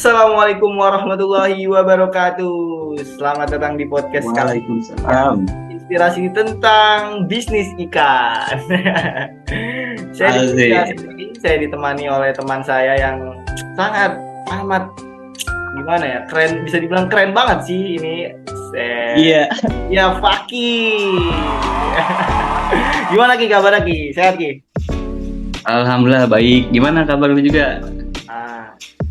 Assalamualaikum warahmatullahi wabarakatuh. Selamat datang di podcast kali. Waalaikumsalam. Inspirasi tentang bisnis ikan. Saya ditemani oleh teman saya yang sangat amat gimana ya, keren, bisa dibilang keren banget sih ini. Iya. Ya Fakih. Gimana Ki kabar Ki? Sehat Ki? Alhamdulillah baik. Gimana kabar lu juga?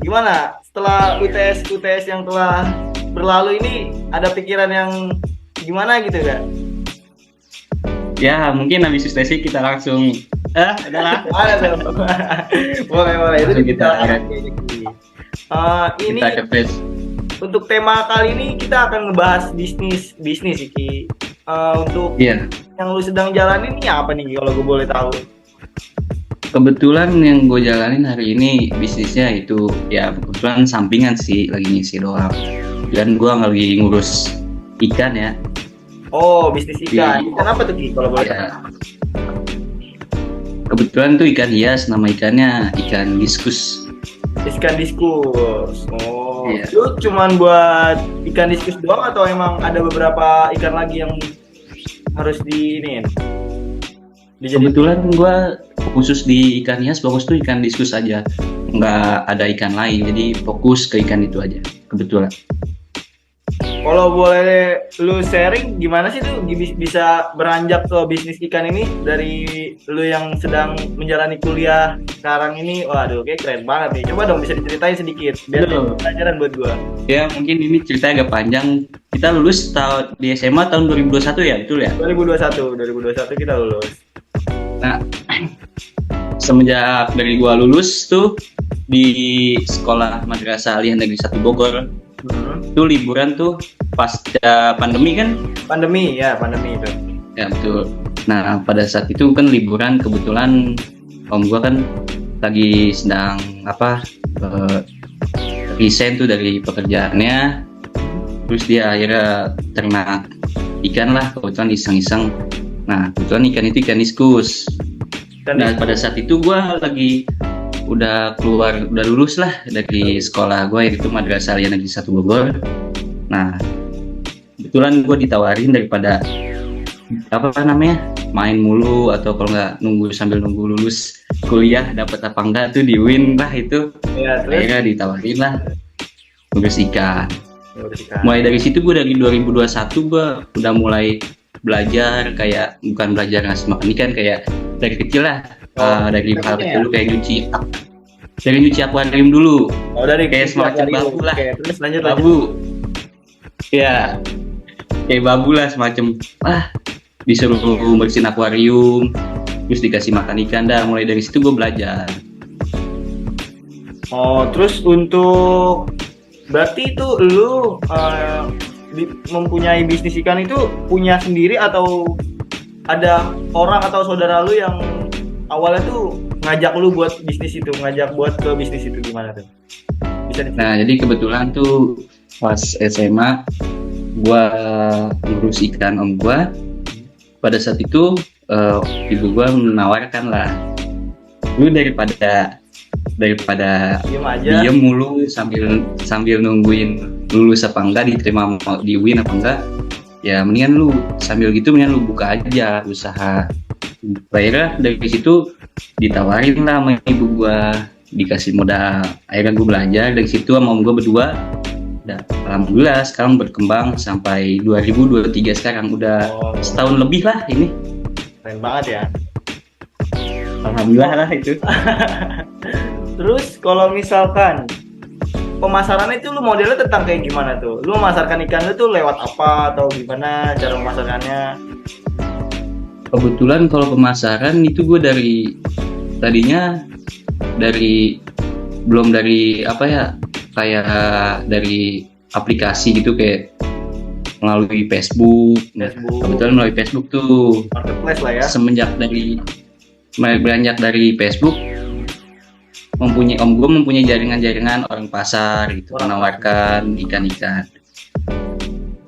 Gimana setelah UTS yang telah berlalu ini, ada pikiran yang gimana gitu gak? Ya mungkin habis UTS kita langsung adalah boleh itu kita ini kita ke face. Untuk tema kali ini kita akan ngebahas bisnis Iki. Untuk yang lu sedang jalanin ini apa nih kalau gue boleh tahu? Kebetulan yang gue jalanin hari ini bisnisnya itu ya kebetulan sampingan sih, lagi ngisi doang. Dan gue lagi ngurus ikan ya. Oh, bisnis ikan. Ikan apa tuh Ki kalau boleh tahu? Kebetulan tuh ikan hias, nama ikannya ikan diskus. Ikan diskus. Oh, itu cuman buat ikan diskus doang atau emang ada beberapa ikan lagi yang harus diiniin? Kebetulan gue khusus di ikan hias, fokus tuh ikan diskus aja, nggak ada ikan lain, jadi fokus ke ikan itu aja kebetulan. Kalau boleh lu sharing gimana sih tuh bisa beranjak ke bisnis ikan ini dari lu yang sedang menjalani kuliah sekarang ini? Waduh, kayak keren banget nih. Coba dong bisa diceritain sedikit biar pelajaran buat gua. Ya mungkin ini ceritanya agak panjang. Kita lulus di SMA tahun 2021 ya, betul ya? 2021 kita lulus. Nah, semenjak dari gua lulus tuh di sekolah Madrasah Aliyah Negeri 1 Bogor, tuh liburan tuh pasca pandemi kan? Pandemi itu. Ya betul. Nah pada saat itu kan liburan, kebetulan om gua kan lagi sedang resign tuh dari pekerjaannya, terus dia akhirnya ternak ikan lah, kebetulan iseng-iseng. Nah kebetulan ikan itu ikan diskus. Nah pada saat itu gue lagi udah lulus lah dari sekolah gue, yaitu Madrasah Aliyah Negeri 1 Bogor. Nah kebetulan gue ditawarin daripada main mulu atau kalau nggak sambil nunggu lulus kuliah dapat apa enggak tuh di win lah itu. Akhirnya ditawarin lah ngurus ikan. Mulai dari situ gue dari 2021 gue udah mulai belajar, kayak bukan belajar ngasih makan ikan, kayak dari kecil lah. Dari hal kecil dulu kayak nyuci akuarium dulu. Dari kayak semacam babu lah. Terus lanjut. Babu. Ya. Kayak babu lah semacam. Disuruh bersihin akuarium, terus dikasih makan ikan dah. Mulai dari situ gue belajar. Oh, terus untuk berarti itu lu mempunyai bisnis ikan itu punya sendiri atau ada orang atau saudara lu yang awalnya tuh ngajak lu buat bisnis itu, buat ke bisnis itu, gimana tuh? Nah, jadi kebetulan tuh pas SMA gua ngurus ikan om gua. Pada saat itu ibu gua menawarkan lah, lu daripada diem mulu sambil nungguin lulus apa enggak, diterima di UIN apa enggak, ya mendingan lu sambil gitu mendingan lu buka aja usaha. Akhirnya dari situ ditawarin lah sama ibu gua, dikasih modal. Akhirnya gua belajar dari situ sama om gua berdua. Alhamdulillah sekarang berkembang sampai 2023 sekarang, udah setahun lebih lah ini. Keren banget ya. Alhamdulillah lah itu. Terus kalau misalkan pemasarannya itu lu modelnya tentang kayak gimana tuh? Lu memasarkan ikan lu tuh lewat apa atau gimana cara memasarkannya? Kebetulan kalau pemasaran itu gue belum dari kayak dari aplikasi gitu, kayak melalui Facebook. Kebetulan melalui Facebook tuh marketplace lah ya. Semenjak beranjak dari Facebook, om gue mempunyai jaringan orang pasar gitu, menawarkan ikan-ikan.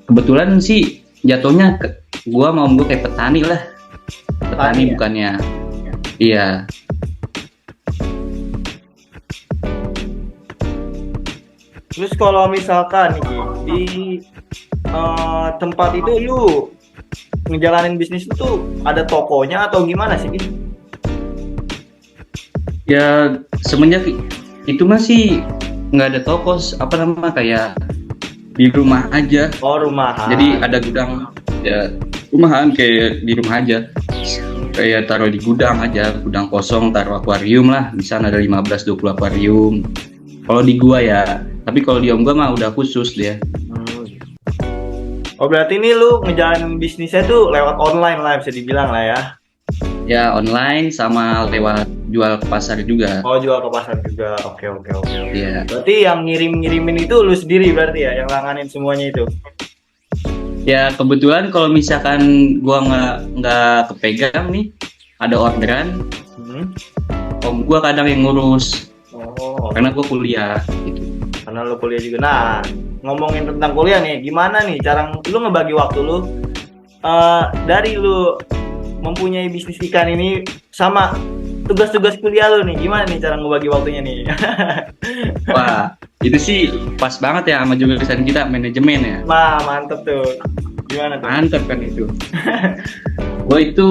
Kebetulan sih jatuhnya gue sama om gue kayak petani lah. Petani bukannya. Iya. Terus kalau misalkan nih di tempat itu lu ngejalanin bisnis itu ada tokonya atau gimana sih? Ya semenjak itu masih nggak ada toko, apa nama, kayak di rumah aja. Oh, rumahan. Jadi ada gudang, ya rumahan kayak di rumah aja. Kayak taruh di gudang aja, gudang kosong, taruh akuarium lah. Di sana ada 15-20 akuarium. Kalau di gua ya, tapi kalau di om gua mah udah khusus dia. Oh, berarti ini lu ngejalanin bisnisnya tuh lewat online lah, bisa dibilang lah ya. Ya online sama lewat jual ke pasar juga. Oh, jual ke pasar juga. Oke. Iya. Berarti yang ngirimin itu lu sendiri berarti ya, yang langanin semuanya itu. Ya kebetulan kalau misalkan gua nggak kepegang nih, ada orderan, om gua kadang yang ngurus Oh, karena gua kuliah gitu. karena lu kuliah juga. Nah, ngomongin tentang kuliah nih, gimana nih cara lu ngebagi waktu lu dari lu mempunyai bisnis ikan ini sama tugas-tugas kuliah lu nih, gimana nih cara ngebagi waktunya nih? Wah, itu sih pas banget ya sama jurusan kita, manajemen ya. Wah, mantep tuh. Gimana tuh? Mantap kan itu. Gua itu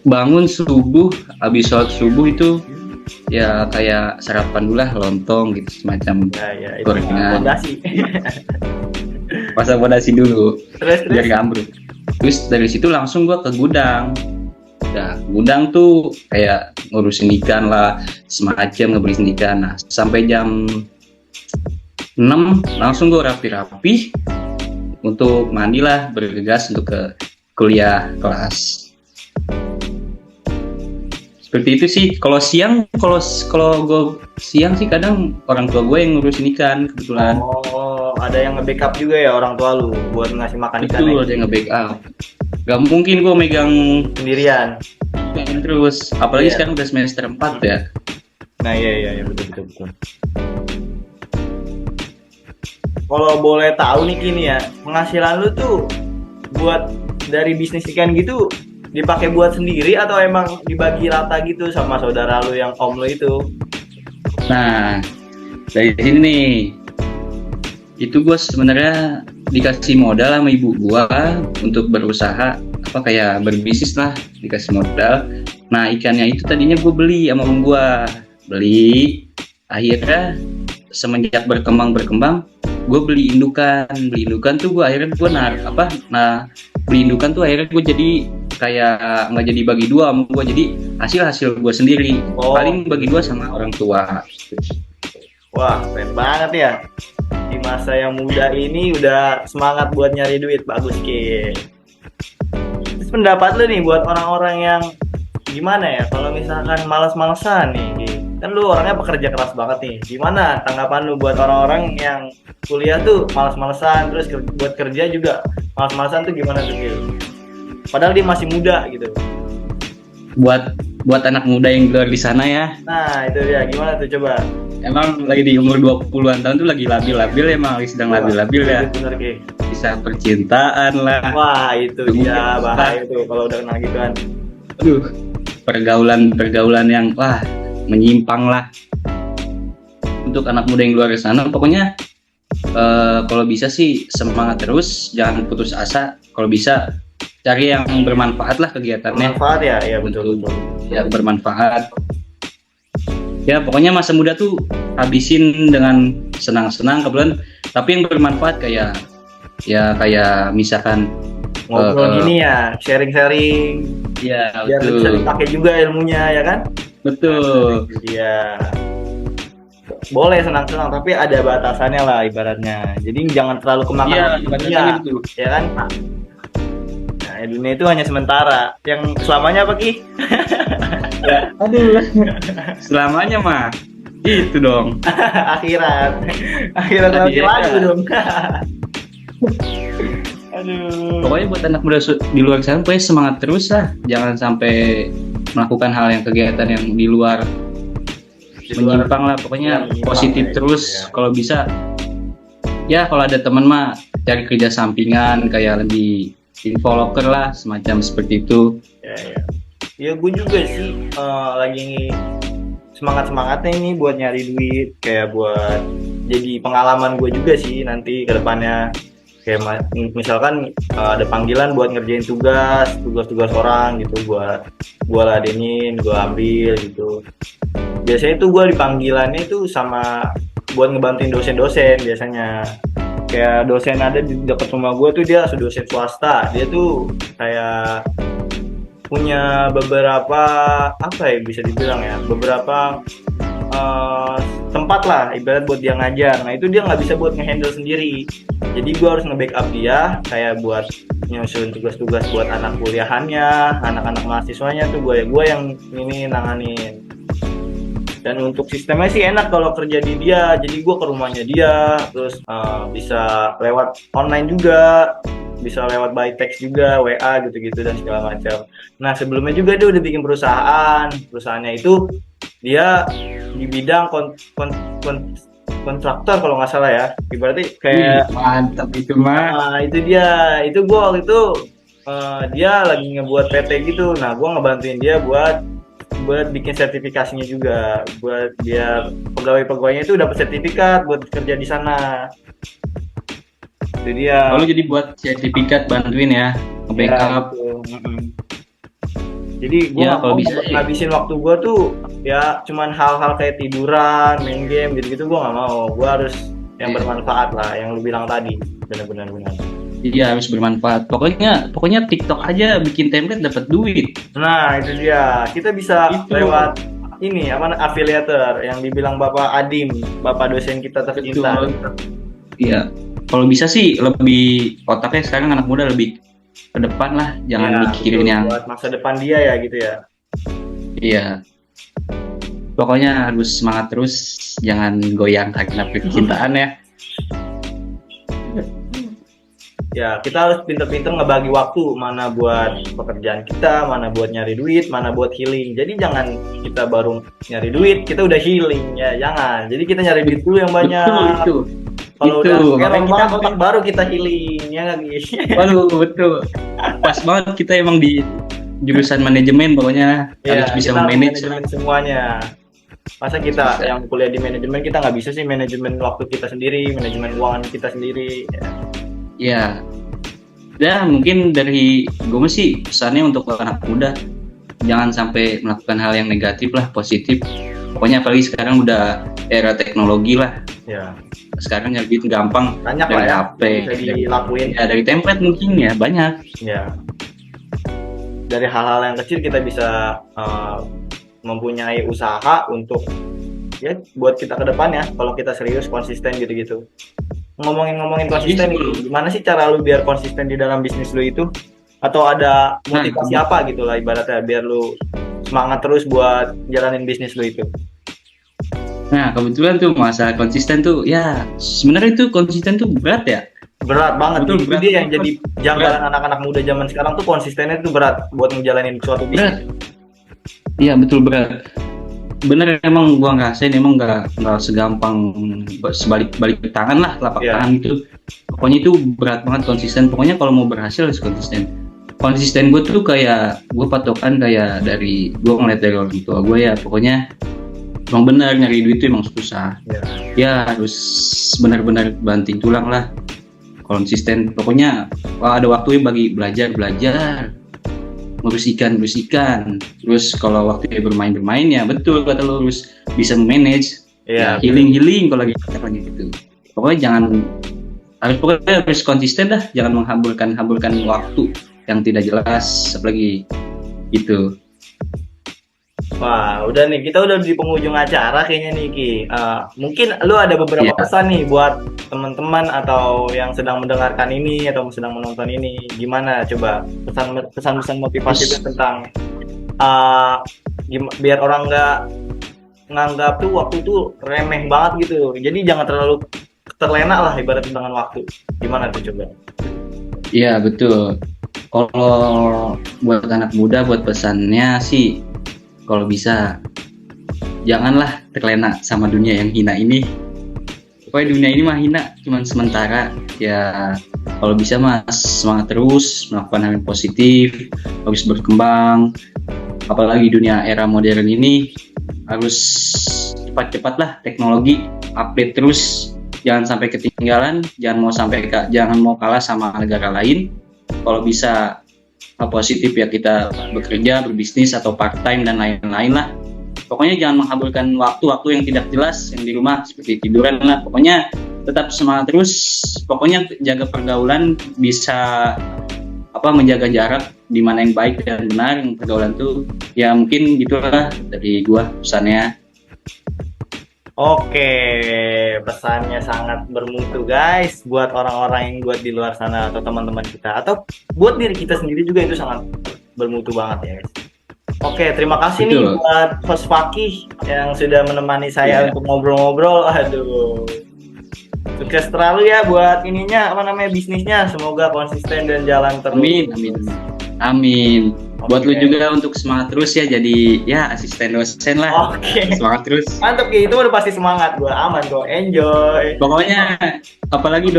bangun subuh, habis sholat subuh itu ya kayak sarapan dulu lah, lontong gitu semacam. Ya, itu Gorengan. fondasi. Masa fondasi dulu Terus. biar nggak ambruk. Terus dari situ langsung gua ke gudang. Nah, gudang tuh kayak ngurusin ikan lah, semacam ngebeliin ikan. Nah, sampai jam 6 langsung gue rapi-rapi untuk mandi lah, bergegas untuk ke kuliah kelas. Seperti itu sih. Kalau siang, kalau gue siang sih kadang orang tua gue yang ngurusin ikan kebetulan. Oh, ada yang nge-backup juga ya orang tua lu buat ngasih makan ikan Itu ada yang nge-backup. Gak mungkin gue megang sendirian. ikan terus, apalagi Iya. sekarang udah semester 4 ya. Nah, iya betul. Kalau boleh tahu nih gini ya, penghasilan lu tuh buat dari bisnis ikan gitu dipakai buat sendiri atau emang dibagi rata gitu sama saudara lu yang om lu itu? Nah, dari sini nih, itu gue sebenarnya dikasih modal sama ibu gue untuk berusaha, apa kayak berbisnis lah, dikasih modal. Nah, ikannya itu tadinya gue beli sama om gue, beli. Akhirnya semenjak berkembang, gue beli indukan tuh gue akhirnya gue beli indukan tuh akhirnya gue jadi kayak nggak jadi bagi dua sama gue, jadi hasil gue sendiri. Paling bagi dua sama orang tua. Wah, keren banget ya. Di masa yang muda ini udah semangat buat nyari duit, bagus Ki. Terus pendapat lu nih buat orang-orang yang gimana ya, kalau misalkan malas-malesan nih Ki. Kan lu orangnya pekerja keras banget nih. Gimana tanggapan lu buat orang-orang yang kuliah tuh malas-malesan, terus buat kerja juga malas-malesan tuh gimana tuh Ki? Padahal dia masih muda gitu. Buat anak muda yang di luar di sana ya, Nah, itu dia. Gimana tuh coba? emang lagi di umur 20-an tahun tuh lagi labil-labil, emang lagi sedang labil-labil ya. Bener Ki. Bisa percintaan lah. Wah, itu dia bahaya tuh kalau udah kenal gituan. Aduh, pergaulan yang wah menyimpang lah. Untuk anak muda yang luar sana, pokoknya kalau bisa sih semangat terus, jangan putus asa. Kalau bisa cari yang bermanfaat lah kegiatannya. Bermanfaat ya, iya betul. Ya bermanfaat. Ya pokoknya masa muda tuh habisin dengan senang-senang kebetulan, tapi yang bermanfaat kayak misalkan Ngobrol gini ya, sharing-sharing. ya Biar bisa betul. dipakai juga ilmunya ya kan? Betul. Iya. Boleh senang-senang tapi ada batasannya lah ibaratnya. Jadi jangan terlalu kemakan Iya, dunia, batasannya betul. ya kan? Nah, dunia itu hanya sementara. Yang selamanya apa Ki? Ya, aduh. Selamanya mah itu dong. Akhirat nanti Iya. lagi dong. Aduh. Pokoknya buat anak muda di luar sana, pokoknya semangat terus lah. Jangan sampai melakukan hal yang kegiatan yang di luar menyimpang lah. Pokoknya menyimpang, positif ya, terus. ya. Kalau bisa, ya kalau ada teman mah cari kerja sampingan kayak lebih infoloker lah, semacam seperti itu. Ya gue juga sih lagi semangat-semangatnya ini buat nyari duit, kayak buat jadi pengalaman gue juga sih nanti ke depannya. Kayak misalkan ada panggilan buat ngerjain tugas orang gitu, gue ladenin, gue ambil gitu. Biasanya tuh gue dipanggilannya itu sama buat ngebantuin dosen-dosen biasanya. Kayak dosen ada di dekat rumah gue tuh, dia dosen swasta, dia tuh kayak punya beberapa apa ya bisa dibilang ya, beberapa tempat lah ibarat buat dia ngajar. Nah itu dia nggak bisa buat ngehandle sendiri, jadi gue harus nge-backup dia kayak buat nyusun tugas-tugas buat anak kuliahannya, anak-anak mahasiswanya tuh gue yang ini nanganin. Dan untuk sistemnya sih enak kalau kerja di dia, jadi gue ke rumahnya dia, terus bisa lewat online juga, bisa lewat by text juga, WA gitu-gitu dan segala macam. Nah sebelumnya juga dia udah bikin perusahaannya itu dia di bidang kontraktor kalau nggak salah ya, ibaratnya kayak mantap itu mah. itu dia, itu gue waktu itu dia lagi ngebuat PT gitu, nah gue ngebantuin dia buat bikin sertifikasinya juga, buat dia pegawai-pegawainya itu dapat sertifikat buat kerja di sana. Itu dia. Lalu jadi buat sertifikat bantuin ya, nge-backup. Ya, jadi gue Ya, kalau bisa ngabisin waktu gue tuh ya cuman hal-hal kayak tiduran, main game gitu-gitu, gue nggak mau. Gue harus yang bermanfaat lah, yang lu bilang tadi, benar-benar. Iya, harus bermanfaat. Pokoknya TikTok aja bikin template dapat duit. Nah itu dia, kita bisa lewat ini apa afiliator yang dibilang Bapak Adim, Bapak dosen kita tercinta. Iya, kalau bisa sih lebih otaknya sekarang anak muda lebih ke depan lah, jangan mikirin yang buat masa depan dia ya gitu ya. Iya, pokoknya harus semangat terus, jangan goyang karena percintaan ya. Ya, kita harus pinter-pinter ngebagi waktu, mana buat pekerjaan kita, mana buat nyari duit, mana buat healing. Jadi jangan kita baru nyari duit, kita udah healing ya, jangan. Jadi kita nyari duit dulu yang banyak. Betul. Kalau udah ngerong banget otak baru kita healing, ya nggak guys? Waduh, betul. Pas banget kita emang di jurusan manajemen, pokoknya harus bisa memanage semuanya. Masa kita yang kuliah di manajemen kita nggak bisa sih manajemen waktu kita sendiri, manajemen keuangan kita sendiri. Ya, mungkin dari gue sih pesannya untuk anak muda, jangan sampai melakukan hal yang negatif lah, positif. Pokoknya apalagi sekarang udah era teknologi lah. Ya. Sekarang nyari duit gampang, banyak dari lah ya, HP, bisa dilakuin. Ya dari template mungkin ya banyak. Ya. Dari hal-hal yang kecil kita bisa mempunyai usaha untuk ya buat kita ke depan ya, kalau kita serius konsisten gitu-gitu. Ngomongin konsisten nih, gimana sih cara lu biar konsisten di dalam bisnis lu itu? Atau ada motivasi apa gitu lah ibaratnya biar lu semangat terus buat jalanin bisnis lu itu? Nah kebetulan tuh masalah konsisten tuh ya sebenarnya itu konsisten tuh berat ya. Berat banget. Betul, itu dia yang jadi janggalan anak-anak muda zaman sekarang tuh konsistennya tuh berat buat ngejalanin suatu bisnis. Iya betul berat. Bener emang gua ngerasain emang nggak segampang sebalik tangan lah, telapak tangan itu. Pokoknya itu berat banget konsisten. Pokoknya kalau mau berhasil harus konsisten. Konsisten gue tuh kayak gue patokan kayak dari gue ngeliat dari orang tua gue ya. Pokoknya emang benar nyari duit itu emang susah. Ya harus benar-benar banting tulang lah. Konsisten. Pokoknya ada waktunya bagi belajar. Ngurus ikan, terus kalau waktunya bermain ya betul kata lu harus bisa manage, healing kalau lagi gitu. Pokoknya harus konsisten dah, jangan menghamburkan waktu yang tidak jelas apalagi gitu. Wah, udah nih, kita udah di penghujung acara kayaknya nih Ki. Mungkin lu ada beberapa pesan nih buat teman-teman atau yang sedang mendengarkan ini atau sedang menonton ini. Gimana coba pesan-pesan motivasi itu tentang biar orang nggak nganggap tuh waktu tuh remeh banget gitu. Jadi jangan terlalu terlena lah ibaratnya dengan waktu. Gimana tuh coba? Iya betul. Kalau buat anak muda buat pesannya sih, kalau bisa janganlah terlena sama dunia yang hina ini. Pokoknya dunia ini mah hina, cuman sementara. Ya kalau bisa mas semangat terus melakukan hal yang positif, harus berkembang. Apalagi dunia era modern ini harus cepat-cepat lah, teknologi update terus. jangan sampai ketinggalan, jangan mau kalah sama negara lain. Kalau bisa positif ya, kita bekerja, berbisnis atau part time dan lain-lain lah. Pokoknya jangan menghabiskan waktu-waktu yang tidak jelas yang di rumah seperti tiduran lah. Pokoknya tetap semangat terus. Pokoknya jaga pergaulan, bisa menjaga jarak di mana yang baik dan benar, yang pergaulan tuh ya mungkin gitulah dari gua pesannya. Oke, pesannya sangat bermutu guys buat orang-orang yang buat di luar sana atau teman-teman kita atau buat diri kita sendiri juga, itu sangat bermutu banget ya guys. Oke, terima kasih nih Betul. buat host Fakih yang sudah menemani saya untuk ngobrol-ngobrol. Aduh, sukses terlalu ya buat bisnisnya. Semoga konsisten dan jalan terus. Amin. Buat Oke. lu juga untuk semangat terus ya, jadi ya asisten dosen lah. Oke. Semangat terus. Mantap ya, itu udah pasti semangat. Gua aman kok, enjoy. Pokoknya apalagi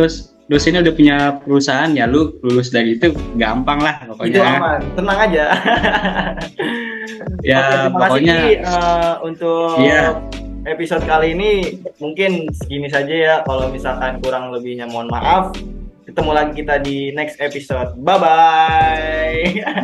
dosennya udah punya perusahaan ya, lu lulus dari itu gampang lah pokoknya. Itu aman, tenang aja. Ya Oke, terima pokoknya kasih untuk iya. episode kali ini mungkin segini saja ya. Kalau misalkan kurang lebihnya mohon maaf. Ketemu lagi kita di next episode. Bye bye.